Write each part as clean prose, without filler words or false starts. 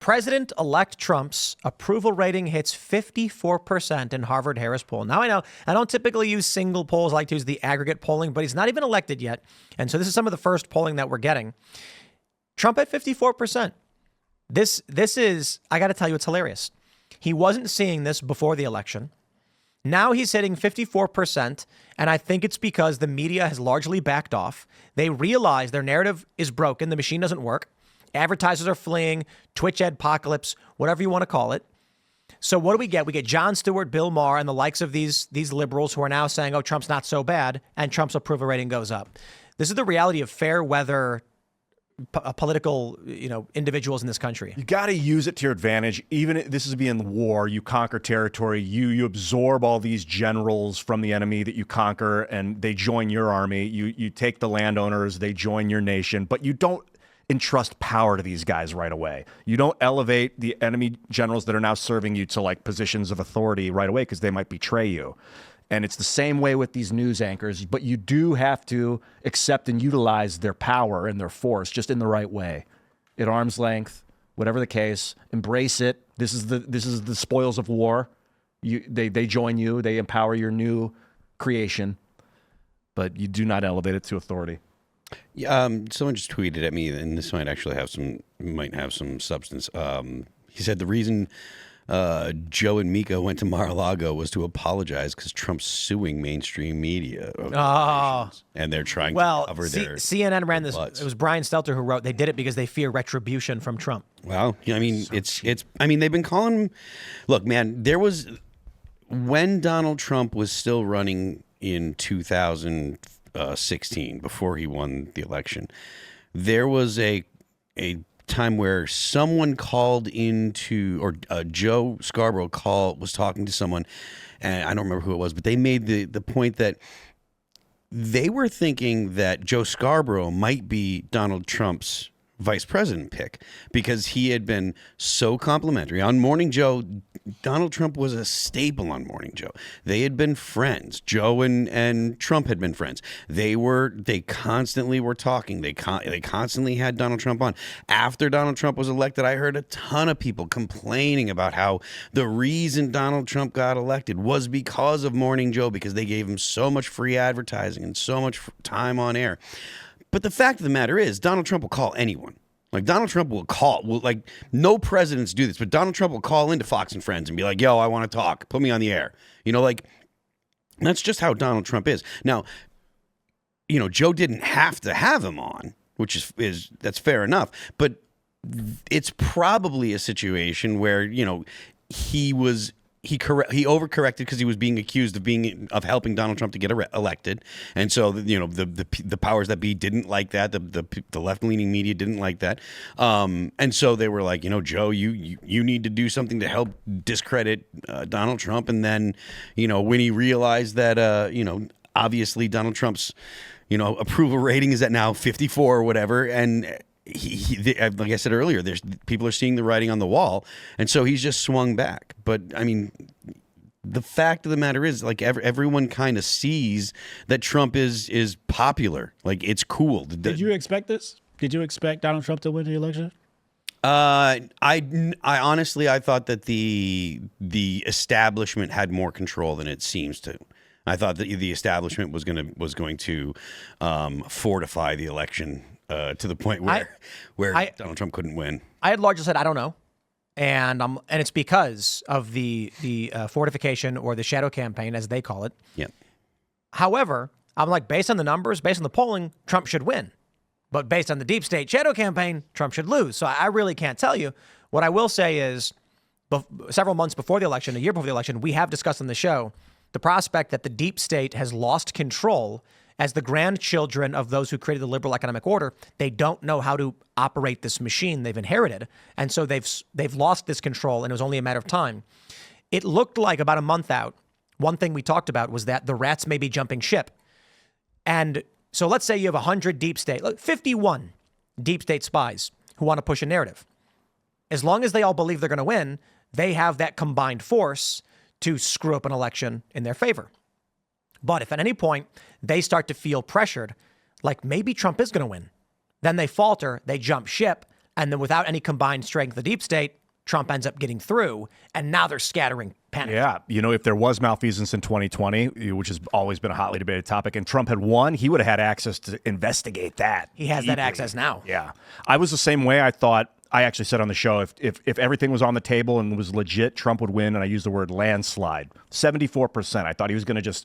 President-elect Trump's approval rating hits 54% in Harvard-Harris poll. Now, I know I don't typically use single polls. I like to use the aggregate polling, but he's not even elected yet. And so this is some of the first polling that we're getting. Trump at 54%. This is, I got to tell you, it's hilarious. He wasn't seeing this before the election. Now he's hitting 54%, and I think it's because the media has largely backed off. They realize their narrative is broken. The machine doesn't work. Advertisers are fleeing, Twitch adpocalypse, whatever you want to call it. So what do we get? We get Jon Stewart, Bill Maher, and the likes of these liberals who are now saying, oh, Trump's not so bad, and Trump's approval rating goes up. This is the reality of fair weather political, individuals in this country. You got to use it to your advantage. Even if this is being war, you conquer territory, you absorb all these generals from the enemy that you conquer, and they join your army. You take the landowners, they join your nation, but you don't entrust power to these guys right away. You don't elevate the enemy generals that are now serving you to like positions of authority right away because they might betray you. And it's the same way with these news anchors, but you do have to accept and utilize their power and their force just in the right way. At arm's length, whatever the case, embrace it. This is the spoils of war. They join you, they empower your new creation, but you do not elevate it to authority. Yeah, someone just tweeted at me, and this might actually have some substance. He said the reason Joe and Mika went to Mar-a-Lago was to apologize because Trump's suing mainstream media. And they're trying to cover their CNN ran this. butts. It was Brian Stelter who wrote they did it because they fear retribution from Trump. Well, I mean, they've been calling him. Look, man, when Donald Trump was still running in 2016, before he won the election, there was a time where someone called into, or Joe Scarborough was talking to someone, and I don't remember who it was, but they made the point that they were thinking that Joe Scarborough might be Donald Trump's vice president pick because he had been so complimentary. On Morning Joe, Donald Trump was a staple on Morning Joe. They had been friends. Joe and Trump had been friends. They constantly were talking. They constantly had Donald Trump on. After Donald Trump was elected, I heard a ton of people complaining about how the reason Donald Trump got elected was because of Morning Joe, because they gave him so much free advertising and so much time on air. But the fact of the matter is, Donald Trump will call anyone. Like, Donald Trump will call. No presidents do this, but Donald Trump will call into Fox and Friends and be like, yo, I want to talk. Put me on the air. That's just how Donald Trump is. Now, Joe didn't have to have him on, which that's fair enough. But it's probably a situation where, he overcorrected because he was being accused of helping Donald Trump to get elected, and so the powers that be didn't like that. The left leaning media didn't like that, and so they were like, Joe, you need to do something to help discredit Donald Trump. And then when he realized that obviously Donald Trump's approval rating is at now 54 or whatever, and like I said earlier, people are seeing the writing on the wall, and so he's just swung back. But I mean, the fact of the matter is, everyone kind of sees that Trump is popular. Like, it's cool. Did you expect this? Did you expect Donald Trump to win the election? I honestly, I thought that the establishment had more control than it seems to. I thought that the establishment was going to fortify the election to the point where Donald Trump couldn't win. I had largely said, I don't know. And it's because of the fortification, or the shadow campaign, as they call it. Yeah. However, I'm like, based on the numbers, based on the polling, Trump should win. But based on the deep state shadow campaign, Trump should lose. So I really can't tell you. What I will say is, several months before the election, a year before the election, we have discussed on the show the prospect that the deep state has lost control as the grandchildren of those who created the liberal economic order. They don't know how to operate this machine they've inherited. And so they've lost this control, and it was only a matter of time. It looked like about a month out, one thing we talked about was that the rats may be jumping ship. And so let's say you have 100 deep state, 51 deep state spies who want to push a narrative. As long as they all believe they're going to win, they have that combined force to screw up an election in their favor. But if at any point they start to feel pressured, like maybe Trump is going to win, then they falter, they jump ship, And then without any combined strength of the deep state, Trump ends up getting through, and now they're scattering panic. Yeah, if there was malfeasance in 2020, which has always been a hotly debated topic, and Trump had won, he would have had access to investigate that. He has that access now. Yeah. I was the same way. I thought, I actually said on the show, if everything was on the table and was legit, Trump would win, and I used the word landslide. 74%. I thought he was going to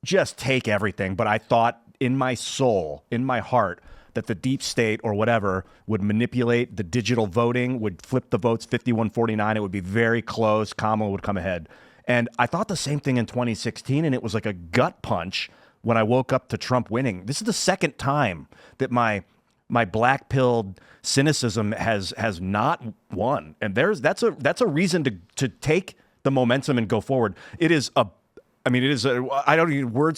just take everything, but I thought in my soul, in my heart, that the deep state or whatever would manipulate the digital voting, would flip the votes 51-49. It would be very close. Kamala would come ahead. And I thought the same thing in 2016, and it was like a gut punch when I woke up to Trump winning. This is the second time that my black-pilled cynicism has not won. And that's a reason to take the momentum and go forward. Words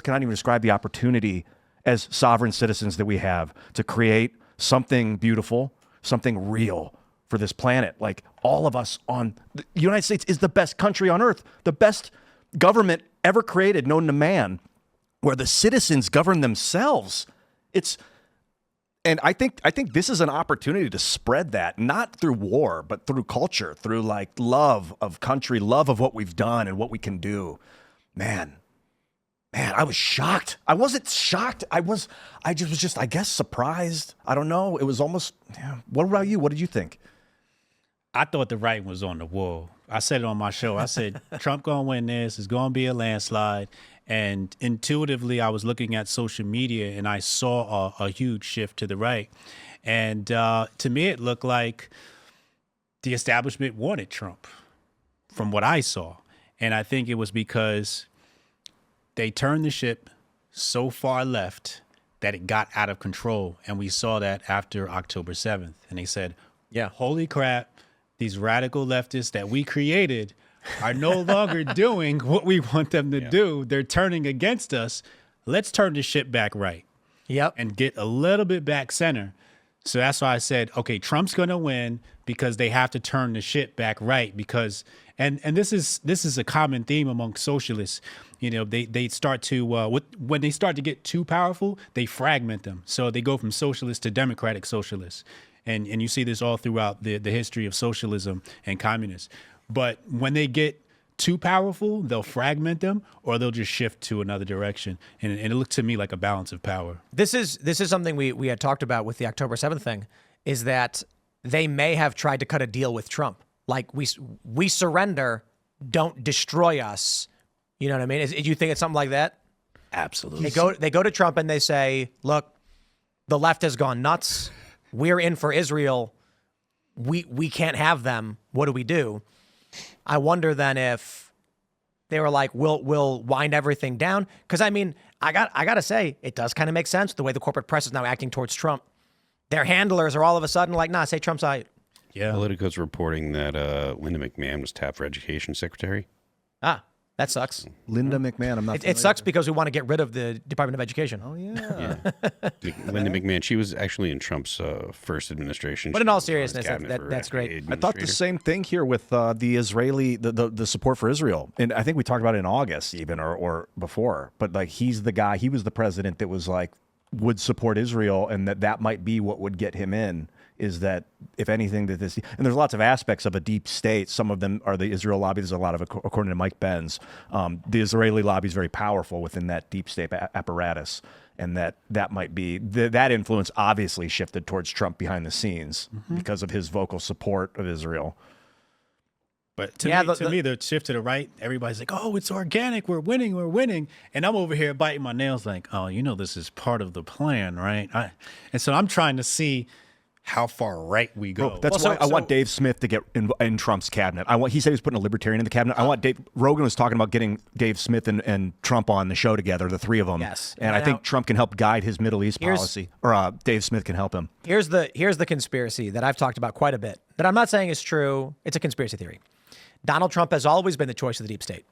cannot even describe the opportunity as sovereign citizens that we have to create something beautiful, something real for this planet. Like all of us the United States is the best country on earth, the best government ever created, known to man, where the citizens govern themselves. And I think this is an opportunity to spread that, not through war, but through culture, through like love of country, love of what we've done and what we can do. Man, I was shocked. I wasn't shocked. I was just, I guess, surprised. I don't know. It was almost, yeah. What about you? What did you think? I thought the writing was on the wall. I said it on my show. I said, Trump going to win this. It's going to be a landslide. And intuitively, I was looking at social media and I saw a huge shift to the right. And to me, it looked like the establishment wanted Trump from what I saw. And I think it was because they turned the ship so far left that it got out of control. And we saw that after October 7th. And they said, yeah, holy crap, these radical leftists that we created are no longer doing what we want them to do. They're turning against us. Let's turn the ship back right. Yep. And get a little bit back center. So that's why I said, okay, Trump's going to win because they have to turn the ship back right because, and this is a common theme among socialists. They start to, when they start to get too powerful, they fragment them. So they go from socialist to democratic socialists. And you see this all throughout the history of socialism and communists. But when they get too powerful, they'll fragment them or they'll just shift to another direction. And it looked to me like a balance of power. This is something we had talked about with the October 7th thing, is that they may have tried to cut a deal with Trump. Like, we surrender, don't destroy us. You know what I mean? Do you think it's something like that? Absolutely. They go to Trump and they say, look, the left has gone nuts. We're in for Israel. We can't have them. What do we do? I wonder then if they were like, we'll wind everything down. Because I mean, I gotta say, it does kind of make sense the way the corporate press is now acting towards Trump. Their handlers are all of a sudden like, nah, say Trump's out. Yeah. Politico's reporting that Linda McMahon was tapped for education secretary. Ah, that sucks. Linda McMahon, I'm not. It sucks because we want to get rid of the Department of Education. Oh yeah. Linda McMahon, she was actually in Trump's first administration. But in She all was on his seriousness, cabinet that's for great. I thought the same thing here with the Israeli, the support for Israel. And I think we talked about it in August even or before. But like he's the guy, he was the president that was like, would support Israel, and that might be what would get him in, is that if anything that this, and there's lots of aspects of a deep state. Some of them are the Israel lobby. There's a lot of, according to Mike Benz, the Israeli lobby is very powerful within that deep state apparatus. And that might be, that influence obviously shifted towards Trump behind the scenes because of his vocal support of Israel. But to me, the shift to the right, everybody's like, oh, it's organic. We're winning. And I'm over here biting my nails like, oh, this is part of the plan, right? And so I'm trying to see how far right we go. Bro, that's why I want Dave Smith to get in Trump's cabinet. He said he was putting a libertarian in the cabinet. I want Rogan was talking about getting Dave Smith and Trump on the show together, the three of them. Yes. And I think Trump can help guide his Middle East policy, or Dave Smith can help him. Here's the conspiracy that I've talked about quite a bit, that I'm not saying is true. It's a conspiracy theory. Donald Trump has always been the choice of the deep state.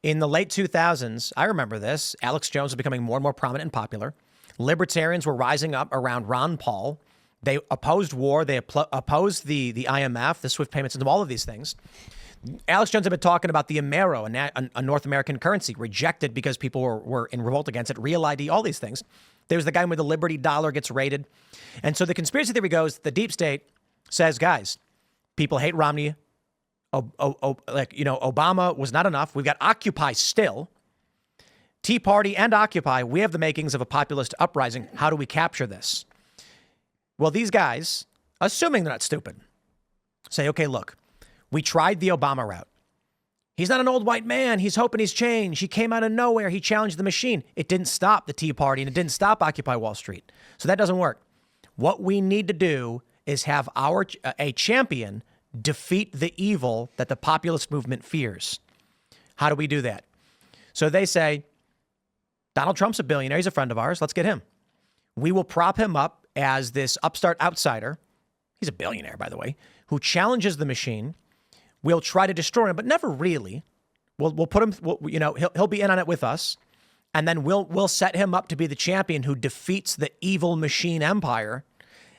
In the late 2000s, I remember this, Alex Jones was becoming more and more prominent and popular. Libertarians were rising up around Ron Paul. They opposed war. They opposed the IMF, the SWIFT payments, and all of these things. Alex Jones had been talking about the Amero, a North American currency, rejected because people were in revolt against it, Real ID, all these things. There's the guy where the Liberty dollar gets raided. And so the conspiracy theory goes, the deep state says, guys, people hate Romney. Obama was not enough. We've got Occupy still. Tea Party and Occupy, we have the makings of a populist uprising. How do we capture this? Well, these guys, assuming they're not stupid, say, okay, look, we tried the Obama route. He's not an old white man. He's hoping he's changed. He came out of nowhere. He challenged the machine. It didn't stop the Tea Party, and it didn't stop Occupy Wall Street. So that doesn't work. What we need to do is have a champion defeat the evil that the populist movement fears. How do we do that? So they say, Donald Trump's a billionaire. He's a friend of ours. Let's get him. We will prop him up as this upstart outsider. He's a billionaire, by the way, who challenges the machine. We'll try to destroy him, but never really. We'll put him, he'll be in on it with us. And then we'll set him up to be the champion who defeats the evil machine empire.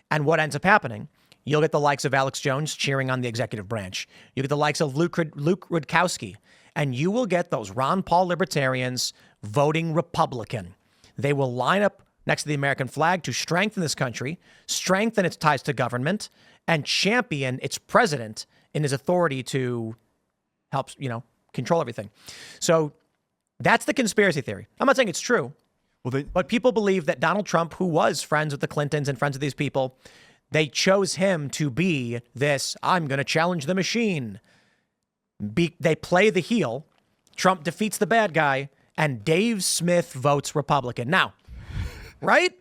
And what ends up happening? You'll get the likes of Alex Jones cheering on the executive branch. You get the likes of Luke Rudkowski. And you will get those Ron Paul libertarians voting Republican. They will line up next to the American flag to strengthen this country, strengthen its ties to government, and champion its president in his authority to help, control everything. So that's the conspiracy theory. I'm not saying it's true, but people believe that Donald Trump, who was friends with the Clintons and friends with these people, they chose him to be this, I'm going to challenge the machine. They play the heel. Trump defeats the bad guy, and Dave Smith votes Republican. Now, right?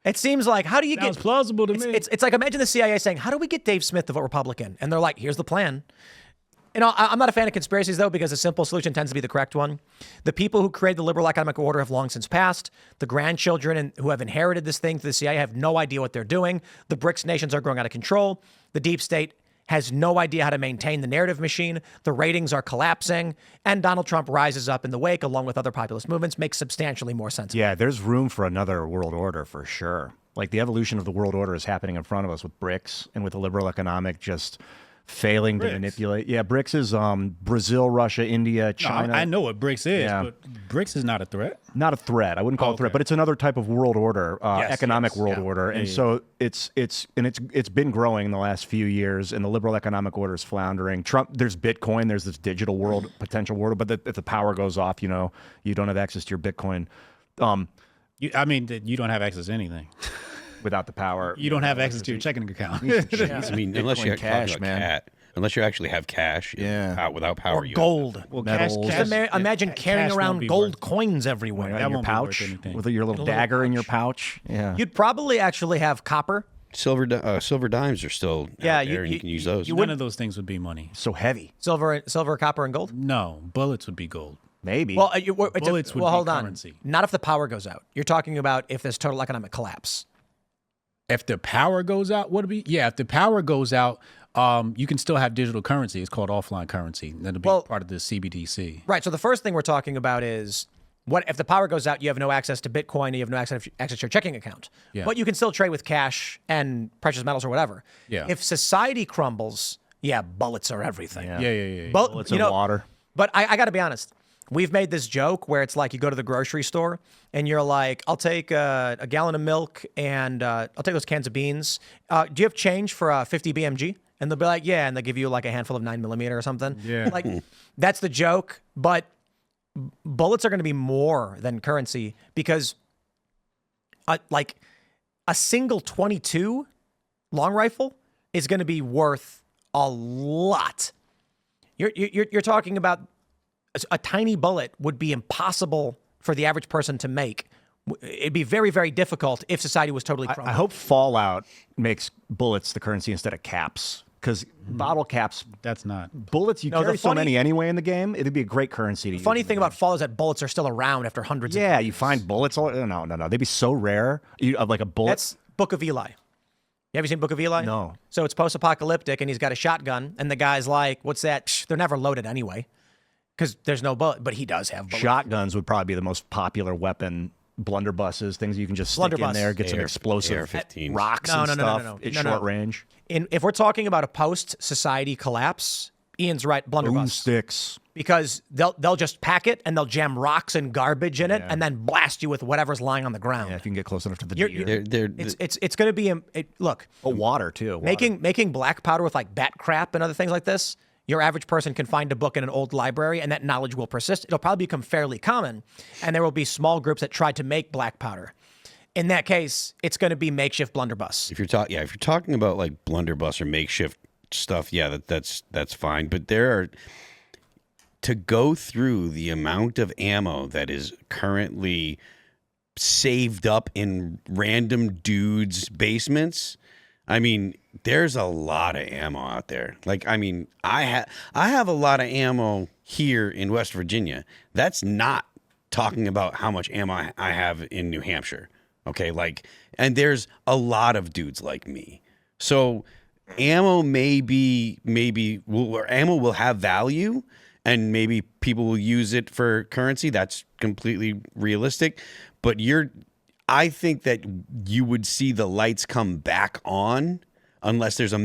It seems like, how do you Sounds plausible to me. It's like, imagine the CIA saying, how do we get Dave Smith to vote Republican? And they're like, here's the plan. I'm not a fan of conspiracies, though, because a simple solution tends to be the correct one. The people who created the liberal economic order have long since passed. The grandchildren who have inherited this thing to the CIA have no idea what they're doing. The BRICS nations are growing out of control. The deep state has no idea how to maintain the narrative machine. The ratings are collapsing. And Donald Trump rises up in the wake, along with other populist movements, makes substantially more sense. Yeah, there's room for another world order for sure. Like the evolution of the world order is happening in front of us with BRICS and with the liberal economic just failing to manipulate. Yeah, BRICS is Brazil, Russia, India, China. No, I know what BRICS is, but BRICS is not a threat. Not a threat. I wouldn't call it a threat, but it's another type of world order, economic world order. And so it's been growing in the last few years, and the liberal economic order is floundering. Trump, there's Bitcoin, there's this digital world, potential world, but if the power goes off, you don't have access to your Bitcoin. You don't have access to anything. Without the power, you don't have access to your checking account. I mean, unless you have cash, man. Unless you actually have cash, without power, or gold. Well, metals. Imagine carrying around gold coins everywhere. in your pouch with your little dagger in your pouch. Yeah, you'd probably actually have copper. Silver dimes are still out there, and you can use those. None of those things would be money. so heavy. Silver, copper, and gold. No, bullets would be gold. Maybe. Well, Bullets would be hold currency. on. Not if the power goes out. You're talking about if there's total economic collapse. If the power goes out, what would it be? Yeah, if the power goes out, you can still have digital currency. It's called offline currency. That'll be part of the CBDC. Right. So the first thing we're talking about is what if the power goes out, you have no access to Bitcoin, and you have no access to your checking account. Yeah. But you can still trade with cash and precious metals or whatever. Yeah. If society crumbles, bullets are everything. Yeah. bullets and water. But I got to be honest. We've made this joke where it's like you go to the grocery store and you're like, I'll take a gallon of milk and I'll take those cans of beans. Do you have change for 50 BMG? And they'll be like, yeah. And they'll give you like a handful of 9mm or something. Yeah. Like that's the joke. But bullets are going to be more than currency because like a single 22 long rifle is going to be worth a lot. You're talking about a tiny bullet would be impossible for the average person to make. It'd be very, very difficult if society was totally crumbled. I hope Fallout makes bullets the currency instead of caps. Because bottle caps, that's not bullets. You carry so many anyway in the game. It'd be a great currency to use. The funny thing about Fallout is that bullets are still around after hundreds of years. You find bullets. No. They'd be so rare. Like a bullet. That's Book of Eli. Have you seen Book of Eli? No. So it's post-apocalyptic, and he's got a shotgun, and the guy's like, what's that? Psh, they're never loaded anyway. Because there's no bullet, but he does have bullets. Shotguns would probably be the most popular weapon. Blunderbusses, things you can just stick in there, get some explosive rocks and stuff at short range. If we're talking about a post-society collapse, Ian's right, blunderbuss. Sticks. Because they'll just pack it and they'll jam rocks and garbage in it and then blast you with whatever's lying on the ground. Yeah, if you can get close enough to the You're- deer. It's going to be look. Oh, water too. Water. Making black powder with like bat crap and other things like this. Your average person can find a book in an old library, and that knowledge will persist. It'll probably become fairly common, and there will be small groups that try to make black powder. In that case, it's going to be makeshift blunderbuss. If you're talking about like blunderbuss or makeshift stuff, that's fine. But to go through the amount of ammo that is currently saved up in random dudes' basements. I mean, there's a lot of ammo out there. Like, I mean, I have a lot of ammo here in West Virginia. That's not talking about how much ammo I have in New Hampshire. Okay, like, and there's a lot of dudes like me. So ammo ammo will have value, and maybe people will use it for currency. That's completely realistic. But I think that you would see the lights come back on unless there's a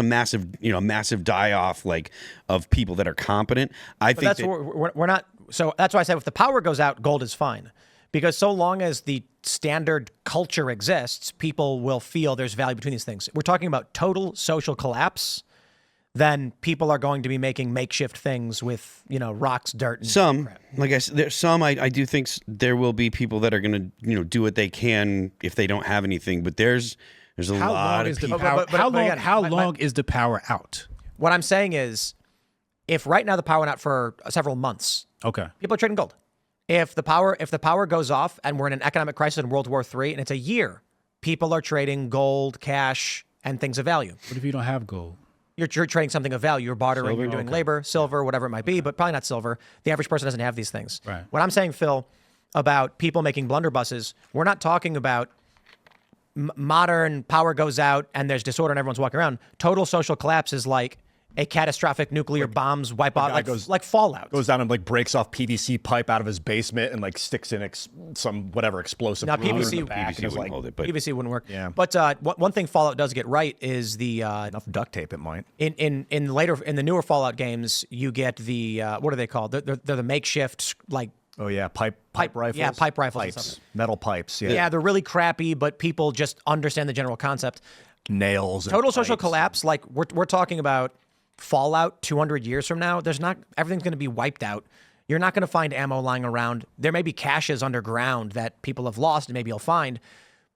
massive die off like of people that are competent. We're not. So that's why I said if the power goes out, gold is fine, because so long as the standard culture exists, people will feel there's value between these things. We're talking about total social collapse. Then people are going to be making makeshift things with, rocks, dirt, and some crap. Like I said, there's some. I do think there will be people that are going to do what they can if they don't have anything. But there's a lot of people. How long is the power out? What I'm saying is, if right now the power went out for several months, Okay. people are trading gold. If the power goes off and we're in an economic crisis in World War III and it's a year, people are trading gold, cash, and things of value. What if you don't have gold? You're trading something of value. You're bartering, you're doing labor, silver, whatever it might be, but probably not silver. The average person doesn't have these things. Right. What I'm saying, Phil, about people making blunderbusses, we're not talking about modern power goes out and there's disorder and everyone's walking around. Total social collapse is like a catastrophic nuclear bombs wipe out, like Fallout. Goes down and like breaks off PVC pipe out of his basement and like sticks in some whatever explosive. Now, glue in PVC the back and is like, hold it, but PVC wouldn't work. Yeah. But one thing Fallout does get right is the enough duct tape. It might. in the newer Fallout games, you get the what are they called? They're the makeshift like. Oh yeah, pipe rifles. Yeah, pipe rifles and Pipes, stuff. metal pipes. Yeah. Yeah, they're really crappy, but people just understand the general concept. Nails. And Total social pipes. collapse, like we're talking about Fallout 200 years from now. Everything's going to be wiped out. You're not going to find ammo lying around. There may be caches underground that people have lost, and maybe you'll find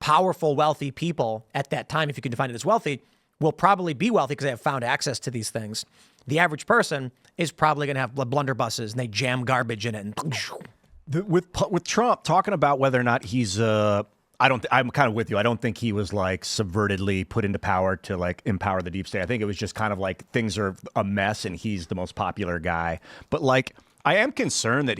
powerful, wealthy people at that time, if you can define it as wealthy, will probably be wealthy because they have found access to these things. The average person is probably going to have blunderbusses, and they jam garbage in it. And With Trump talking about whether or not he's I'm kind of with you. I don't think he was like subvertedly put into power to like empower the deep state. I think it was just kind of like things are a mess and he's the most popular guy. But like I am concerned that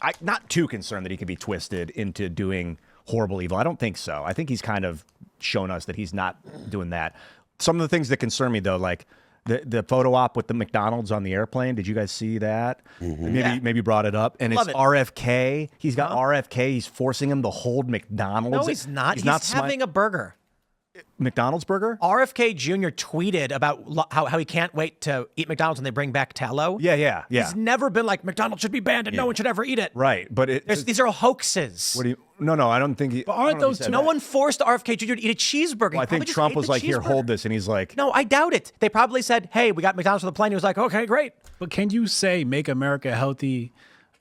I'm not too concerned that he could be twisted into doing horrible evil. I don't think so. I think he's kind of shown us that he's not doing that. Some of the things that concern me though, like the photo op with the McDonald's on the airplane. Did you guys see that? Mm-hmm. Maybe brought it up. And Love it's it. RFK. He's got RFK. He's forcing him to hold McDonald's. no, he's not. He's having a burger. McDonald's burger. RFK Jr. tweeted about how he can't wait to eat McDonald's when they bring back tallow. Yeah. He's never been like, McDonald's should be banned and no one should ever eat it. Right, but These are hoaxes. what do you? No, I don't think. But aren't those two? No one forced RFK Jr. to eat a cheeseburger. Well, I think Trump was like, "Here, hold this," and he's like, No, I doubt it. They probably said, "Hey, we got McDonald's for the plane." He was like, "Okay, great." But can you say make America healthy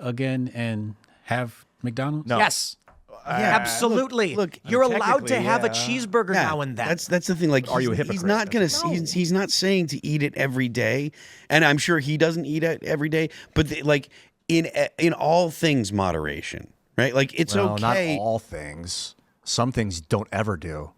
again and have McDonald's? No. Yes. Absolutely. look, you're allowed to technically, have a yeah. cheeseburger now and then. That's the thing. Like, Are you a he's hypocrite? not gonna. He's not saying to eat it every day, and I'm sure he doesn't eat it every day. But like in all things, moderation, right? Like it's well, okay. not all things. Some things don't ever do.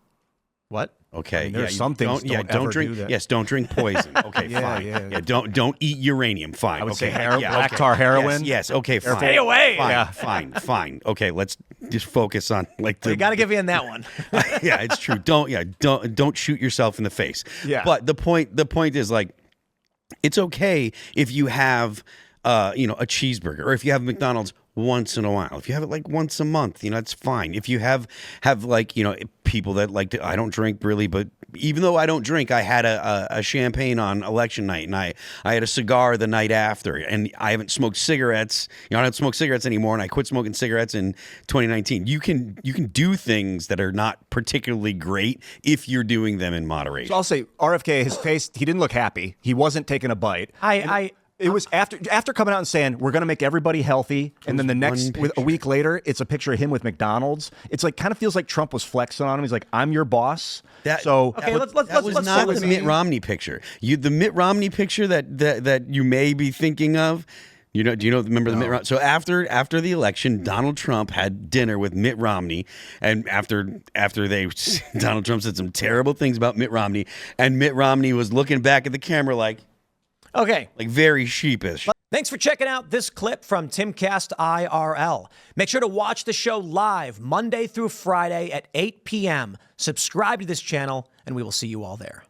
What? Okay, there's some things don't ever drink. do that. Yes, don't drink poison. Okay, fine. Yeah. Don't eat uranium. Fine. I would okay, say yeah, black okay. tar heroin. Yes. Okay. Fine. Stay away. Fine. Yeah. Fine. Okay. Let's just focus on like the. We got to give you in that one. Yeah, it's true. Don't shoot yourself in the face. Yeah. But the point is like, it's okay if you have a cheeseburger or if you have McDonald's once in a while. If you have it like once a month, that's fine. If you have like, people that like to, I don't drink really, but even though I don't drink, I had a champagne on election night, and I had a cigar the night after, and I haven't smoked cigarettes. I don't smoke cigarettes anymore, and I quit smoking cigarettes in 2019. You can do things that are not particularly great if you're doing them in moderation. So I'll say RFK, his face, he didn't look happy. He wasn't taking a bite. It was after coming out and saying we're going to make everybody healthy, and then a week later, it's a picture of him with McDonald's. It's like kind of feels like Trump was flexing on him. He's like, "I'm your boss." Let's Not the Mitt Romney picture. The Mitt Romney picture that you may be thinking of. Remember the Mitt Romney? So after the election, Donald Trump had dinner with Mitt Romney, and after Donald Trump said some terrible things about Mitt Romney, and Mitt Romney was looking back at the camera like. Okay. Like very sheepish. Thanks for checking out this clip from Timcast IRL. Make sure to watch the show live Monday through Friday at 8 p.m. Subscribe to this channel, and we will see you all there.